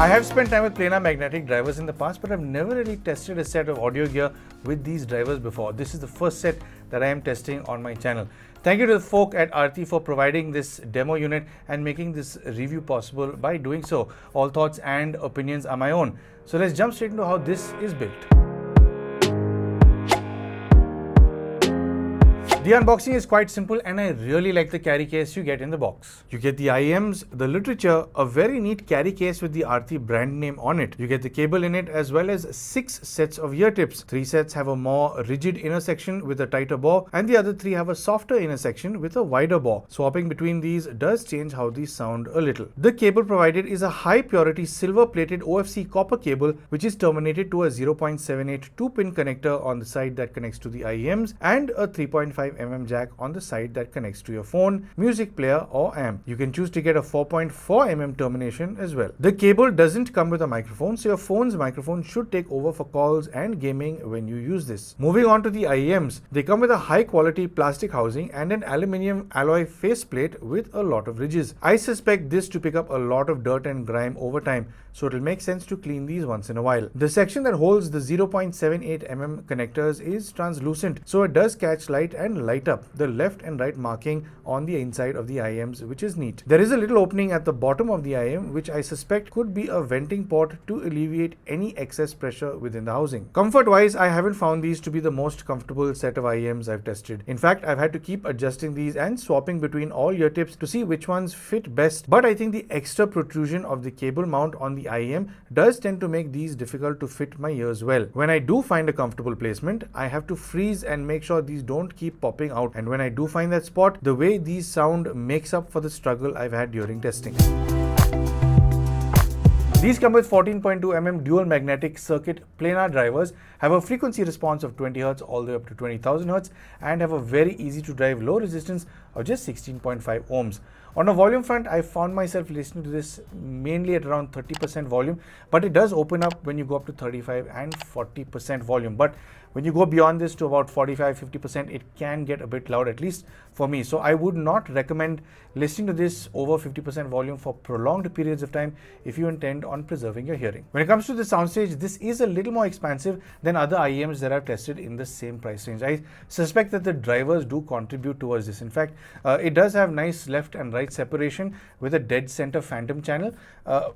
I have spent time with planar magnetic drivers in the past, but I've never really tested a set of audio gear with these drivers before. This is the first set that I am testing on my channel. Thank you to the folk at ARTTI for providing this demo unit and making this review possible by doing so. All thoughts and opinions are my own. So let's jump straight into how this is built. The unboxing is quite simple and I really like the carry case you get in the box. You get the IEMs, the literature, a very neat carry case with the ARTTI brand name on it. You get the cable in it as well as 6 sets of ear tips. 3 sets have a more rigid inner section with a tighter bore and the other 3 have a softer inner section with a wider bore. Swapping between these does change how these sound a little. The cable provided is a high purity silver plated OFC copper cable which is terminated to a 0.78 2-pin connector on the side that connects to the IEMs and a 3.5 mm jack on the side that connects to your phone, music player or amp. You can choose to get a 4.4 mm termination as well. The cable doesn't come with a microphone, so your phone's microphone should take over for calls and gaming when you use this. Moving on to the IEMs, they come with a high quality plastic housing and an aluminium alloy faceplate with a lot of ridges. I suspect this to pick up a lot of dirt and grime over time, so it'll make sense to clean these once in a while. The section that holds the 0.78 mm connectors is translucent, so it does catch light and light up the left and right marking on the inside of the IEMs, which is neat. There is a little opening at the bottom of the IEM which I suspect could be a venting port to alleviate any excess pressure within the housing. Comfort wise, I haven't found these to be the most comfortable set of IEMs I've tested. In fact, I've had to keep adjusting these and swapping between all ear tips to see which ones fit best, but I think the extra protrusion of the cable mount on the IEM does tend to make these difficult to fit my ears well. When I do find a comfortable placement, I have to freeze and make sure these don't keep popping out, and when I do find that spot, the way these sound makes up for the struggle I've had during testing. These come with 14.2 mm dual magnetic circuit planar drivers, have a frequency response of 20 Hz all the way up to 20,000 Hz, and have a very easy to drive low resistance of just 16.5 ohms. On a volume front, I found myself listening to this mainly at around 30% volume, but it does open up when you go up to 35 and 40% volume. But when you go beyond this to about 45-50%, it can get a bit loud, at least for me. So I would not recommend listening to this over 50% volume for prolonged periods of time if you intend on preserving your hearing. When it comes to the soundstage, this is a little more expansive than other IEMs that I've tested in the same price range. I suspect that the drivers do contribute towards this. In fact, it does have nice left and right separation with a dead center phantom channel,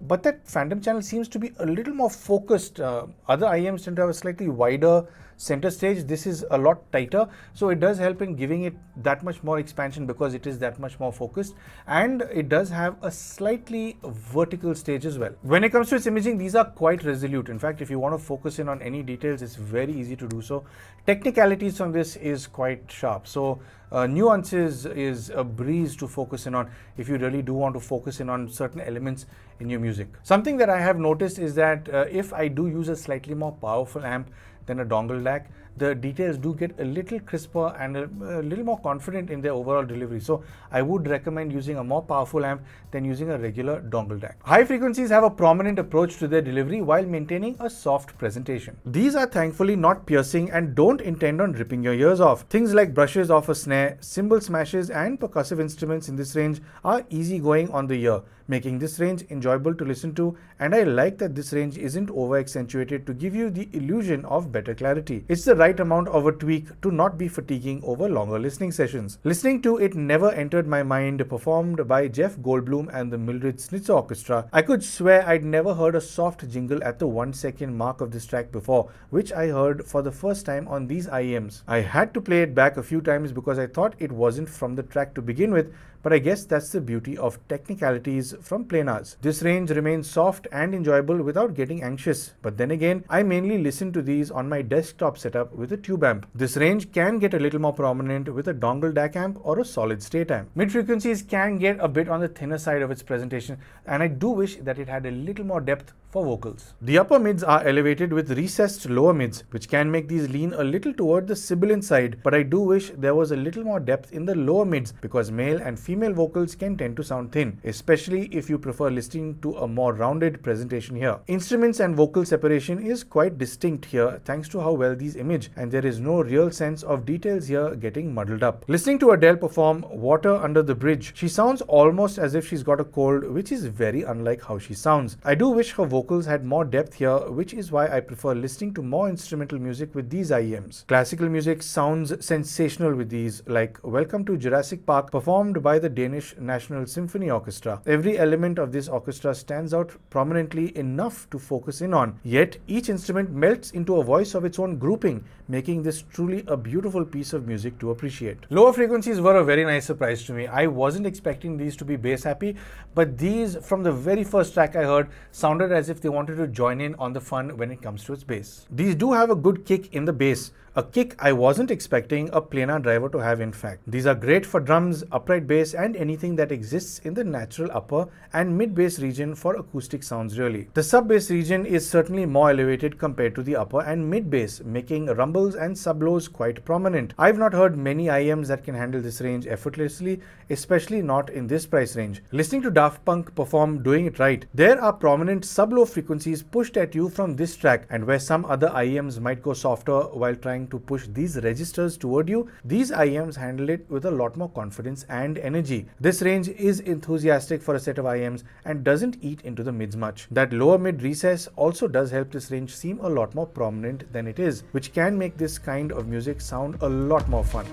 but that phantom channel seems to be a little more focused. Other IEMs tend to have a slightly wider center stage. This is a lot tighter, so it does help in giving it that much more expansion because it is that much more focused, and it does have a slightly vertical stage as well. When it comes to its imaging, these are quite resolute. In fact, if you want to focus in on any details, it's very easy to do so. Technicalities from this is quite sharp, so nuances is a breeze to focus in on if you really do want to focus in on certain elements in your music. Something that I have noticed is that if I do use a slightly more powerful amp than a dongle DAC, the details do get a little crisper and a little more confident in their overall delivery. So I would recommend using a more powerful amp than using a regular dongle DAC. High frequencies have a prominent approach to their delivery while maintaining a soft presentation. These are thankfully not piercing and don't intend on ripping your ears off. Things like brushes off a snare, cymbal smashes and percussive instruments in this range are easygoing on the ear, making this range enjoyable to listen to, and I like that this range isn't over accentuated to give you the illusion of better clarity. It's the right amount of a tweak to not be fatiguing over longer listening sessions. Listening to It Never Entered My Mind, performed by Jeff Goldblum and the Mildred Snitzer Orchestra, I could swear I'd never heard a soft jingle at the 1 second mark of this track before, which I heard for the first time on these IEMs. I had to play it back a few times because I thought it wasn't from the track to begin with, but I guess that's the beauty of technicalities from planars. This range remains soft and enjoyable without getting anxious, but then again, I mainly listen to these on my desktop setup with a tube amp. This range can get a little more prominent with a dongle DAC amp or a solid state amp. Mid frequencies can get a bit on the thinner side of its presentation, and I do wish that it had a little more depth for vocals. The upper mids are elevated with recessed lower mids, which can make these lean a little toward the sibilant side, but I do wish there was a little more depth in the lower mids because male and female vocals can tend to sound thin, especially if you prefer listening to a more rounded presentation here. Instruments and vocal separation is quite distinct here thanks to how well these image, and there is no real sense of details here getting muddled up. Listening to Adele perform Water Under the Bridge, she sounds almost as if she's got a cold, which is very unlike how she sounds. I do wish her vocals had more depth here, which is why I prefer listening to more instrumental music with these IEMs. Classical music sounds sensational with these, like Welcome to Jurassic Park, performed by the Danish National Symphony Orchestra. Every element of this orchestra stands out prominently enough to focus in on, yet each instrument melts into a voice of its own grouping, making this truly a beautiful piece of music to appreciate. Lower frequencies were a very nice surprise to me. I wasn't expecting these to be bass happy, but these, from the very first track I heard, sounded as if they wanted to join in on the fun when it comes to its bass. These do have a good kick in the bass, a kick I wasn't expecting a planar driver to have in fact. These are great for drums, upright bass, and anything that exists in the natural upper and mid bass region for acoustic sounds really. The sub bass region is certainly more elevated compared to the upper and mid bass, making rumbles and sub lows quite prominent. I've not heard many IEMs that can handle this range effortlessly, especially not in this price range. Listening to Daft Punk perform Doing It Right, there are prominent sub low frequencies pushed at you from this track, and where some other IEMs might go softer while trying to push these registers toward you, these IEMs handle it with a lot more confidence and energy. This range is enthusiastic for a set of IEMs and doesn't eat into the mids much. That lower mid recess also does help this range seem a lot more prominent than it is, which can make this kind of music sound a lot more fun.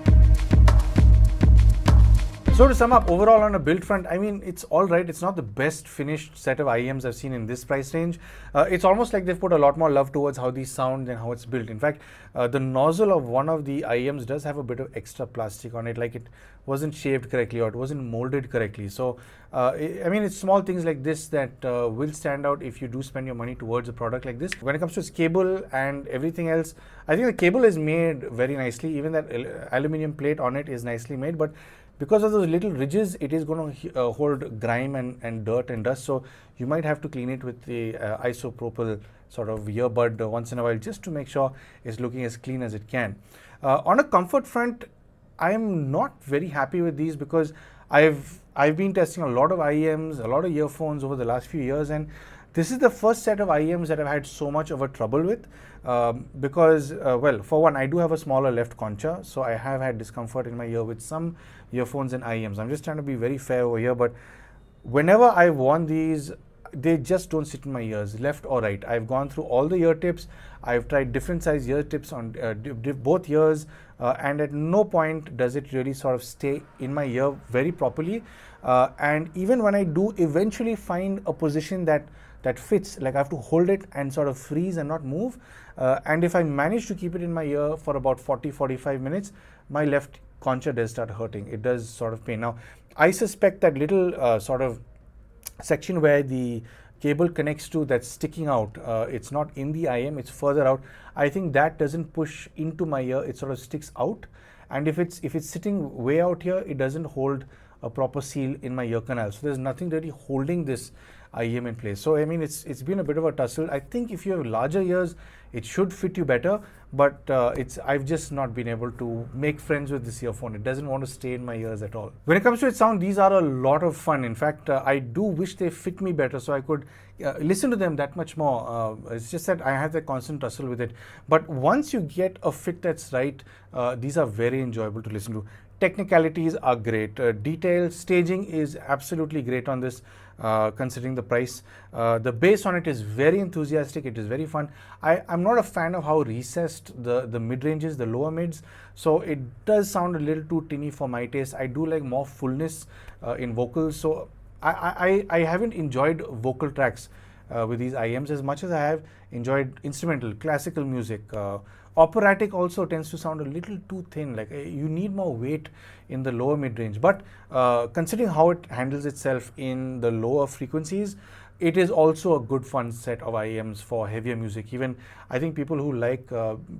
So to sum up, overall on a build front, I mean, it's all right. It's not the best finished set of IEMs I've seen in this price range. It's almost like they've put a lot more love towards how these sound and how it's built. In fact, the nozzle of one of the IEMs does have a bit of extra plastic on it, like it wasn't shaved correctly or it wasn't molded correctly. So, I mean, it's small things like this that will stand out if you do spend your money towards a product like this. When it comes to its cable and everything else, I think the cable is made very nicely. Even that aluminum plate on it is nicely made, but because of those little ridges, it is going to hold grime and dirt and dust. So you might have to clean it with the isopropyl sort of earbud once in a while, just to make sure it's looking as clean as it can. On a comfort front, I'm not very happy with these because I've been testing a lot of IEMs, a lot of earphones over the last few years, and this is the first set of IEMs that I've had so much of a trouble with because, well, for one, I do have a smaller left concha, so I have had discomfort in my ear with some earphones and IEMs. I'm just trying to be very fair over here, but whenever I've worn these, they just don't sit in my ears, left or right. I've gone through all the ear tips. I've tried different size ear tips on both ears, and at no point does it really sort of stay in my ear very properly. And even when I do eventually find a position that fits, like I have to hold it and sort of freeze and not move. And if I manage to keep it in my ear for about 40-45 minutes, my left concha does start hurting. It does sort of pain. Now, I suspect that little sort of section where the cable connects to that's sticking out, it's not in the IEM, it's further out. I think that doesn't push into my ear, it sort of sticks out. And if it's sitting way out here, it doesn't hold a proper seal in my ear canal. So there's nothing really holding this IEM in place. So I mean, it's been a bit of a tussle. I think if you have larger ears, it should fit you better, but I've just not been able to make friends with this earphone. It doesn't want to stay in my ears at all. When it comes to its sound, these are a lot of fun. In fact, I do wish they fit me better so I could listen to them that much more. It's just that I have that constant tussle with it. But once you get a fit that's right, these are very enjoyable to listen to. Technicalities are great. Detail staging is absolutely great on this, considering the price. The bass on it is very enthusiastic. It is very fun. I'm not a fan of how recessed the mid-ranges, the lower mids. So it does sound a little too tinny for my taste. I do like more fullness in vocals. So I haven't enjoyed vocal tracks with these IEMs as much as I have enjoyed instrumental, classical music. Operatic also tends to sound a little too thin, like you need more weight in the lower mid-range. But considering how it handles itself in the lower frequencies, it is also a good fun set of IEMs for heavier music. Even I think people who like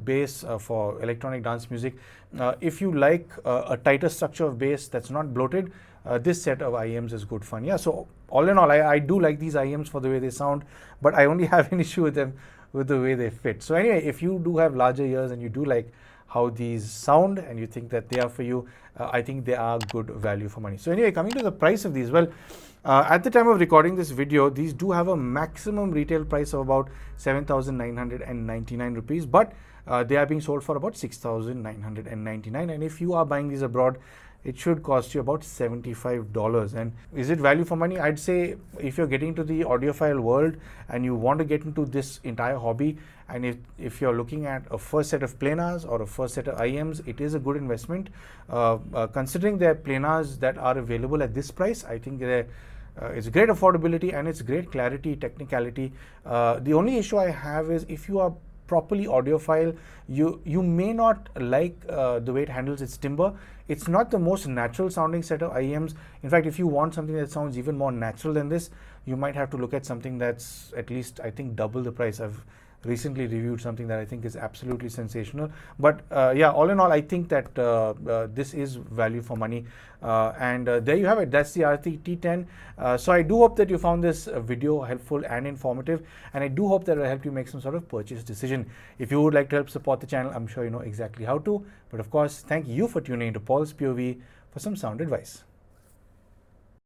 bass for electronic dance music, if you like a tighter structure of bass that's not bloated, this set of IEMs is good fun. Yeah, so all in all, I do like these IEMs for the way they sound, but I only have an issue with them with the way they fit. So anyway, if you do have larger ears and you do like how these sound and you think that they are for you, I think they are good value for money. So anyway, coming to the price of these, well, at the time of recording this video, these do have a maximum retail price of about 7,999 rupees, but They are being sold for about 6,999, and if you are buying these abroad, it should cost you about $75. And is it value for money? I'd say if you're getting into the audiophile world and you want to get into this entire hobby, and if you're looking at a first set of planars or a first set of IEMs, it is a good investment. Considering the planars that are available at this price, I think it's great affordability and it's great clarity, technicality. The only issue I have is if you are properly audiophile, you may not like the way it handles its timbre. It's not the most natural sounding set of IEMs. In fact, if you want something that sounds even more natural than this, you might have to look at something that's at least, I think, double the price. I've recently reviewed something that I think is absolutely sensational. But yeah, all in all, I think that this is value for money. And there you have it. That's the ARTTI T10. So I do hope that you found this video helpful and informative, and I do hope that it will help you make some sort of purchase decision. If you would like to help support the channel, I'm sure you know exactly how to. But of course, thank you for tuning into Paul's POV for some sound advice.